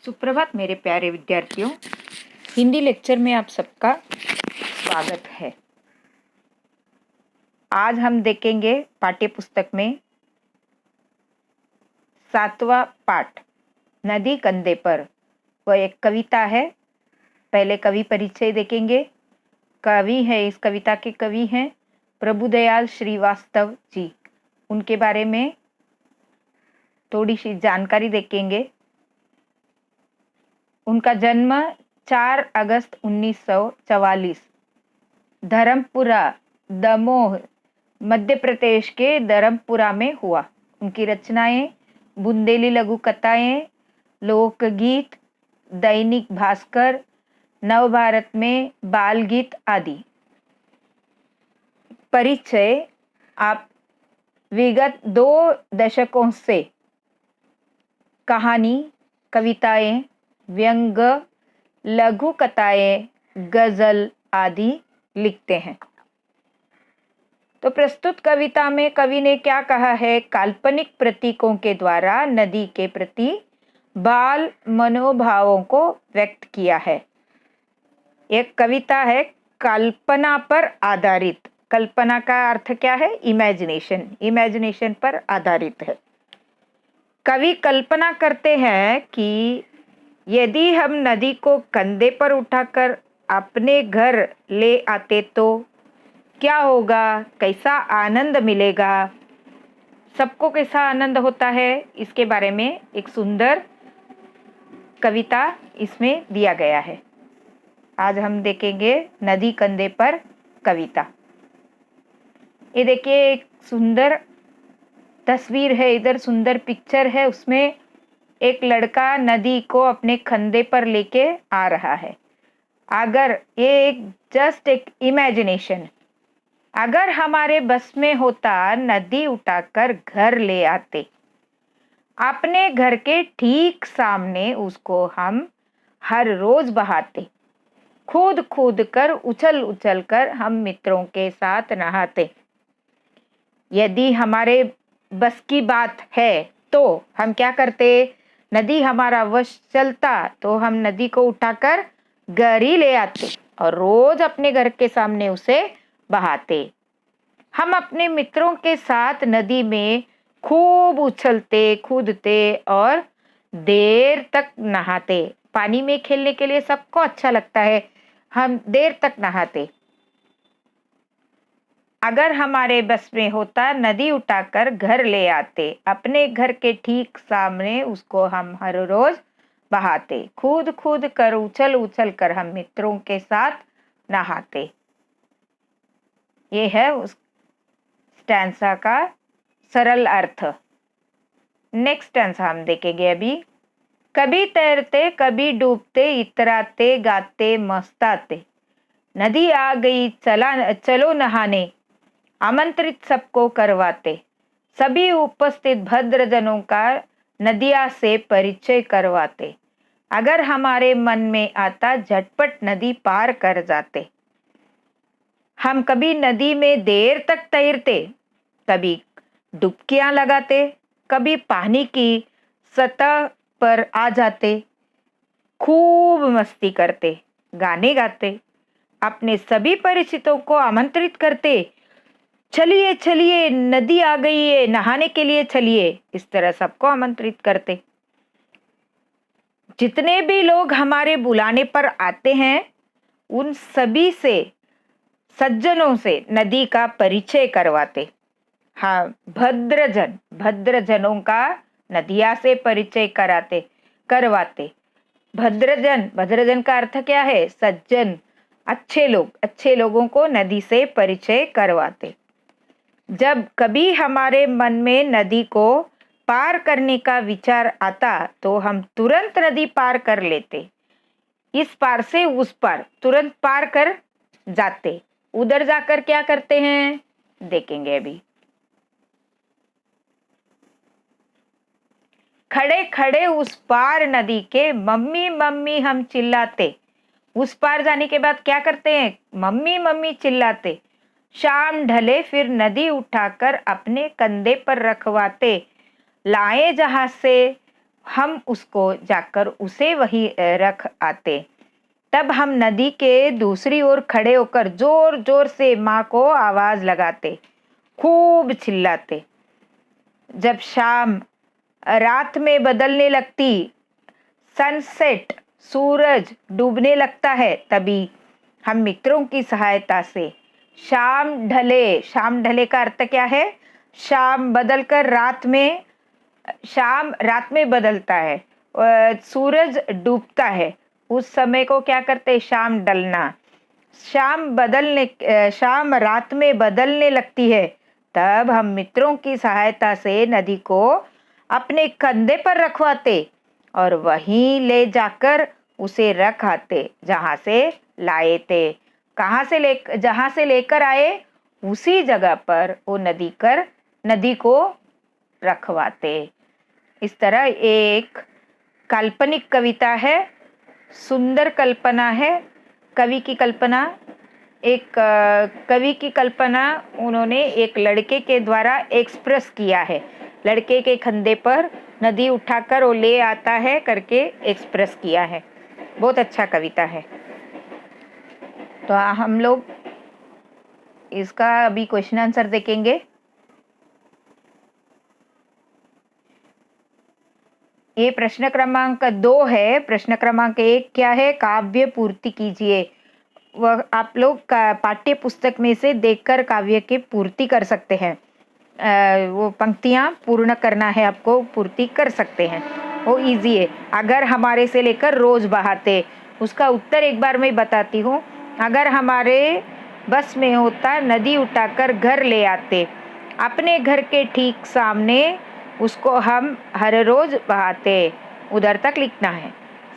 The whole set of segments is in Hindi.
सुप्रभात मेरे प्यारे विद्यार्थियों, हिंदी लेक्चर में आप सबका स्वागत है। आज हम देखेंगे पाठ्य पुस्तक में 7वां पाठ नदी कंधे पर। वह एक कविता है। पहले कवि परिचय देखेंगे। कवि है, इस कविता के कवि हैं प्रभुदयाल श्रीवास्तव जी। उनके बारे में थोड़ी सी जानकारी देखेंगे। उनका जन्म 4 अगस्त 1944 धर्मपुरा, दमोह, मध्य प्रदेश के धर्मपुरा में हुआ। उनकी रचनाएं बुंदेली लघु कथाएं, लोकगीत, दैनिक भास्कर, नवभारत में बाल गीत आदि। परिचय, आप विगत 2 दशकों से कहानी, कविताएं, व्यंग, लघु कथाएं, गजल आदि लिखते हैं। तो प्रस्तुत कविता में कवि ने क्या कहा है? काल्पनिक प्रतीकों के द्वारा नदी के प्रति बाल मनोभावों को व्यक्त किया है। एक कविता है कल्पना पर आधारित। कल्पना का अर्थ क्या है? इमेजिनेशन। इमेजिनेशन पर आधारित है। कवि कल्पना करते हैं कि यदि हम नदी को कंधे पर उठाकर अपने घर ले आते तो क्या होगा, कैसा आनंद मिलेगा, सबको कैसा आनंद होता है, इसके बारे में एक सुंदर कविता इसमें दिया गया है। आज हम देखेंगे नदी कंधे पर कविता। ये देखिए, एक सुंदर तस्वीर है, इधर सुंदर पिक्चर है। उसमें एक लड़का नदी को अपने कंधे पर लेके आ रहा है। अगर ये एक जस्ट एक इमेजिनेशन, अगर हमारे बस में होता नदी उठाकर घर ले आते, अपने घर के ठीक सामने उसको हम हर रोज बहाते, कूद कूद कर, उछल उछल कर हम मित्रों के साथ नहाते। यदि हमारे बस की बात है तो हम क्या करते? नदी हमारा वश चलता तो हम नदी को उठाकर घर ही ले आते और रोज अपने घर के सामने उसे बहाते। हम अपने मित्रों के साथ नदी में खूब उछलते, कूदते और देर तक नहाते। पानी में खेलने के लिए सबको अच्छा लगता है, हम देर तक नहाते। अगर हमारे बस में होता नदी उठाकर घर ले आते, अपने घर के ठीक सामने उसको हम हर रोज बहाते, कूद कूद कर, उछल उछल कर हम मित्रों के साथ नहाते। ये है उस स्टैंसा का सरल अर्थ। नेक्स्ट स्टैंसा हम देखेंगे अभी। कभी तैरते, कभी डूबते, इतराते गाते मस्ताते, नदी आ गई चलो नहाने, आमंत्रित सबको करवाते, सभी उपस्थित भद्रजनों का नदिया से परिचय करवाते, अगर हमारे मन में आता झटपट नदी पार कर जाते। हम कभी नदी में देर तक तैरते, कभी डुबकियां लगाते, कभी पानी की सतह पर आ जाते, खूब मस्ती करते, गाने गाते, अपने सभी परिचितों को आमंत्रित करते, चलिए चलिए नदी आ गई है, नहाने के लिए चलिए। इस तरह सबको आमंत्रित करते। जितने भी लोग हमारे बुलाने पर आते हैं उन सभी से, सज्जनों से नदी का परिचय करवाते। हाँ, भद्रजनों का नदिया से परिचय करवाते। भद्रजन का अर्थ क्या है? सज्जन, अच्छे लोग, अच्छे लोगों को नदी से परिचय करवाते। जब कभी हमारे मन में नदी को पार करने का विचार आता तो हम तुरंत नदी पार कर लेते, इस पार से उस पार तुरंत पार कर जाते। उधर जाकर क्या करते हैं देखेंगे अभी। खड़े खड़े उस पार नदी के मम्मी मम्मी हम चिल्लाते। उस पार जाने के बाद क्या करते हैं? मम्मी मम्मी चिल्लाते। शाम ढले फिर नदी उठाकर अपने कंधे पर रखवाते, लाए जहां से हम उसको जाकर उसे वहीं रख आते। तब हम नदी के दूसरी ओर खड़े होकर जोर जोर से माँ को आवाज लगाते, खूब चिल्लाते। जब शाम रात में बदलने लगती, सनसेट सूरज डूबने लगता है, तभी हम मित्रों की सहायता से शाम ढले का अर्थ क्या है? शाम बदलकर रात में, शाम रात में बदलता है, सूरज डूबता है, उस समय को क्या करते? शाम ढलना। शाम रात में बदलने लगती है, तब हम मित्रों की सहायता से नदी को अपने कंधे पर रखवाते और वहीं ले जाकर उसे रख आते जहां से लाए थे। जहां से लेकर आए उसी जगह पर वो नदी को रखवाते। इस तरह एक काल्पनिक कविता है, सुंदर कल्पना है। कवि की कल्पना उन्होंने एक लड़के के द्वारा एक्सप्रेस किया है। लड़के के कंधे पर नदी उठाकर वो ले आता है करके एक्सप्रेस किया है। बहुत अच्छा कविता है। तो हम लोग इसका अभी क्वेश्चन आंसर देखेंगे। ये प्रश्न क्रमांक 2 है। प्रश्न क्रमांक 1 क्या है? काव्य पूर्ति कीजिए। वह आप लोग पाठ्य पुस्तक में से देखकर काव्य की पूर्ति कर सकते हैं। वो पंक्तियां पूर्ण करना है आपको, पूर्ति कर सकते हैं, वो इजी है। अगर हमारे से लेकर रोज बहाते, उसका उत्तर एक बार मैं बताती हूँ। अगर हमारे बस में होता, नदी उठाकर घर ले आते, अपने घर के ठीक सामने उसको हम हर रोज बहाते, उधर तक लिखना है।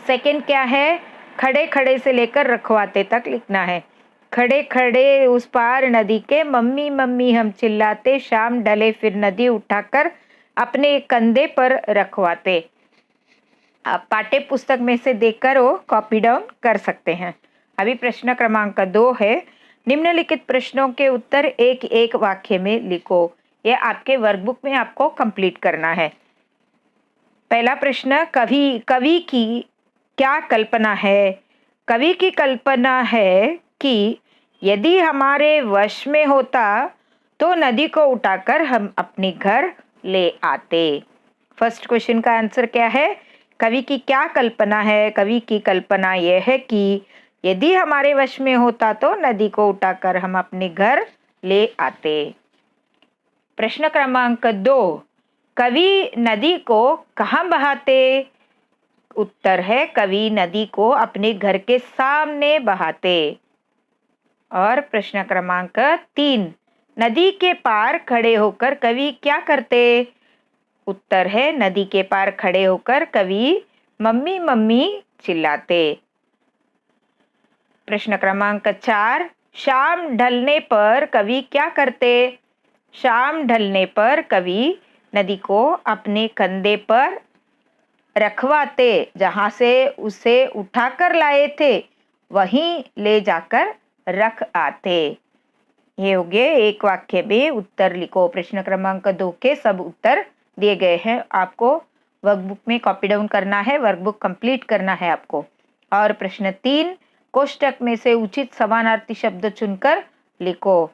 सेकंड क्या है? खड़े खड़े से लेकर रखवाते तक लिखना है। खड़े खड़े उस पार नदी के, मम्मी मम्मी हम चिल्लाते, शाम ढले फिर नदी उठाकर अपने कंधे पर रखवाते। आप पाठ्य पुस्तक में से देखकर वो कॉपी डाउन कर सकते हैं। अभी प्रश्न क्रमांक 2 है। निम्नलिखित प्रश्नों के उत्तर एक एक वाक्य में लिखो। ये आपके वर्कबुक में आपको कंप्लीट करना है। पहला प्रश्न, कवि की क्या कल्पना है? कवि की कल्पना है कि यदि हमारे वश में होता तो नदी को उठाकर हम अपने घर ले आते। फर्स्ट क्वेश्चन का आंसर क्या है? कवि की क्या कल्पना है? कवि की कल्पना यह है कि यदि हमारे वश में होता तो नदी को उठाकर हम अपने घर ले आते। प्रश्न क्रमांक 2, कवि नदी को कहाँ बहाते? उत्तर है, कवि नदी को अपने घर के सामने बहाते। और प्रश्न क्रमांक 3, नदी के पार खड़े होकर कवि क्या करते? उत्तर है, नदी के पार खड़े होकर कवि मम्मी मम्मी चिल्लाते। प्रश्न क्रमांक 4, शाम ढलने पर कवि क्या करते? शाम ढलने पर कवि नदी को अपने कंधे पर रखवाते, जहां से उसे उठाकर लाए थे वहीं ले जाकर रख आते। ये हो गए एक वाक्य में उत्तर लिखो। प्रश्न क्रमांक 2 के सब उत्तर दिए गए हैं। आपको वर्कबुक में कॉपी डाउन करना है, वर्कबुक कंप्लीट करना है आपको। और प्रश्न 3, कोष्टक में से उचित समानार्थी शब्द चुनकर लिखो।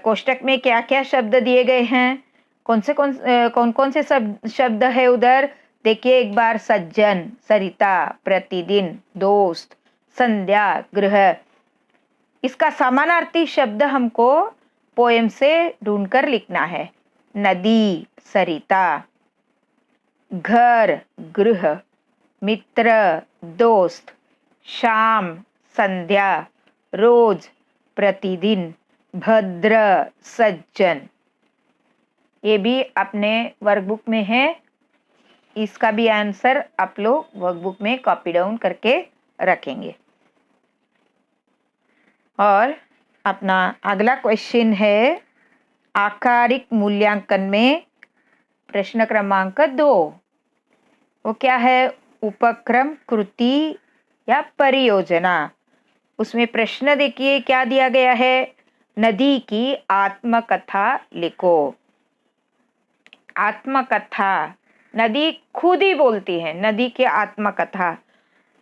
कोष्टक में क्या क्या शब्द दिए गए हैं? कौन कौन से शब्द है उधर? देखिए एक बार, सज्जन, सरिता, प्रतिदिन, दोस्त, संध्या, गृह। इसका समानार्थी शब्द हमको पोएम से ढूंढकर लिखना है। नदी, सरिता, घर, गृह, मित्र, दोस्त, शाम, संध्या, रोज, प्रतिदिन, भद्र, सज्जन। ये भी अपने वर्कबुक में है। इसका भी आंसर आप लोग वर्कबुक में कॉपी डाउन करके रखेंगे। और अपना अगला क्वेश्चन है आकारिक मूल्यांकन में प्रश्न क्रमांक 2। वो क्या है? उपक्रम, कृति या परियोजना। उसमें प्रश्न देखिए क्या दिया गया है? नदी की आत्मकथा लिखो। आत्मकथा, नदी खुद ही बोलती है, नदी की आत्मकथा।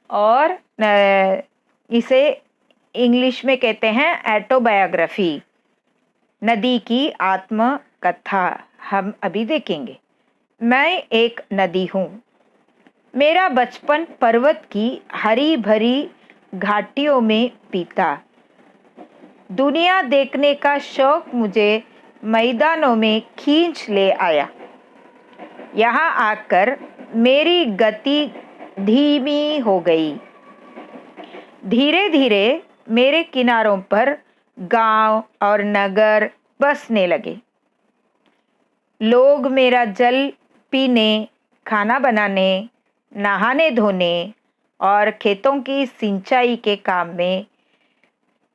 और इसे इंग्लिश में कहते हैं ऑटोबायोग्राफी, नदी की आत्मकथा। हम अभी देखेंगे। मैं एक नदी हूँ। मेरा बचपन पर्वत की हरी भरी घाटियों में बीता। दुनिया देखने का शौक मुझे मैदानों में खींच ले आया। यहाँ आकर मेरी गति धीमी हो गई। धीरे धीरे मेरे किनारों पर गांव और नगर बसने लगे। लोग मेरा जल पीने, खाना बनाने, नहाने धोने और खेतों की सिंचाई के काम में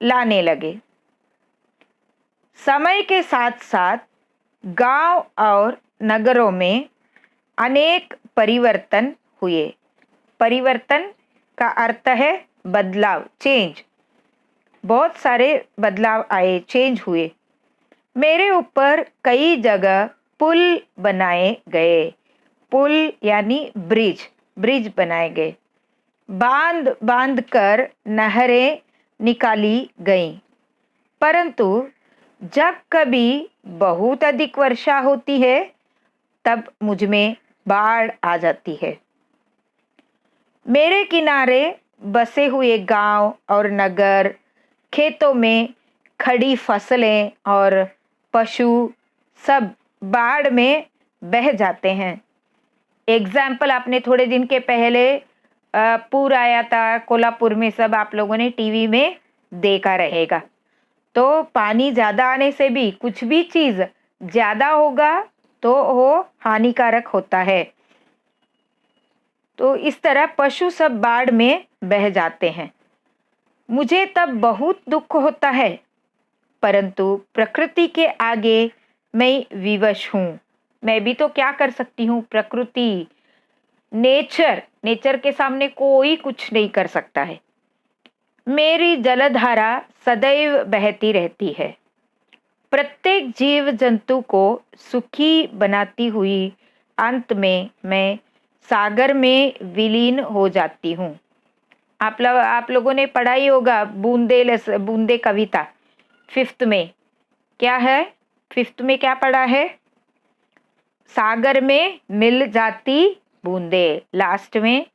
लाने लगे। समय के साथ साथ गांव और नगरों में अनेक परिवर्तन हुए। परिवर्तन का अर्थ है बदलाव, चेंज। बहुत सारे बदलाव आए, चेंज हुए। मेरे ऊपर कई जगह पुल बनाए गए। पुल यानी ब्रिज, ब्रिज बनाए गए। बांध बांध कर नहरें निकाली गईं। परंतु जब कभी बहुत अधिक वर्षा होती है तब मुझ में बाढ़ आ जाती है। मेरे किनारे बसे हुए गांव और नगर, खेतों में खड़ी फसलें और पशु सब बाढ़ में बह जाते हैं। एग्जाम्पल, आपने थोड़े दिन के पहले पूर आया था कोल्हापुर में, सब आप लोगों ने टीवी में देखा रहेगा। तो पानी ज़्यादा आने से भी कुछ भी चीज़ ज़्यादा होगा तो वो हानिकारक होता है। तो इस तरह पशु सब बाढ़ में बह जाते हैं। मुझे तब बहुत दुख होता है, परंतु प्रकृति के आगे मैं विवश हूँ। मैं भी तो क्या कर सकती हूँ? प्रकृति, नेचर के सामने कोई कुछ नहीं कर सकता है। मेरी जलधारा सदैव बहती रहती है। प्रत्येक जीव जंतु को सुखी बनाती हुई अंत में मैं सागर में विलीन हो जाती हूँ। आप लोगों ने पढ़ा ही होगा बूंदे कविता 5th में। क्या है 5th में? क्या पढ़ा है? सागर में मिल जाती बूंदे। लास्ट में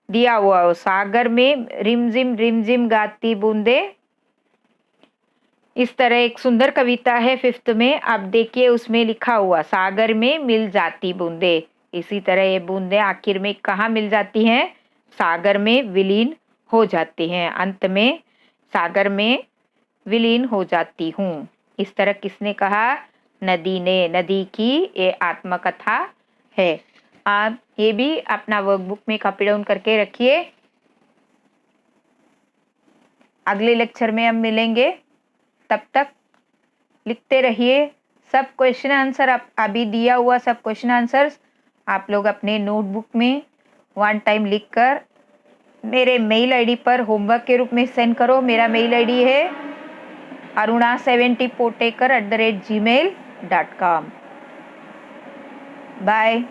दिया हुआ हो, सागर में रिमझिम गाती बूंदे। इस तरह एक सुंदर कविता है 5th में, आप देखिए उसमें लिखा हुआ सागर में मिल जाती बूंदे। इसी तरह ये बूंदे आखिर में कहाँ मिल जाती हैं? सागर में विलीन हो जाती हैं। अंत में सागर में विलीन हो जाती हूँ। इस तरह किसने कहा? नदी ने। नदी की ये आत्मकथा है। आप ये भी अपना वर्कबुक में कॉपी डाउन करके रखिए। अगले लेक्चर में हम मिलेंगे, तब तक लिखते रहिए। सब क्वेश्चन आंसर अभी दिया हुआ सब क्वेश्चन आंसर्स आप लोग अपने नोटबुक में 1 टाइम लिखकर मेरे मेल आईडी पर होमवर्क के रूप में सेंड करो। मेरा मेल आईडी है aruna70potekar@gmail.com। बाय।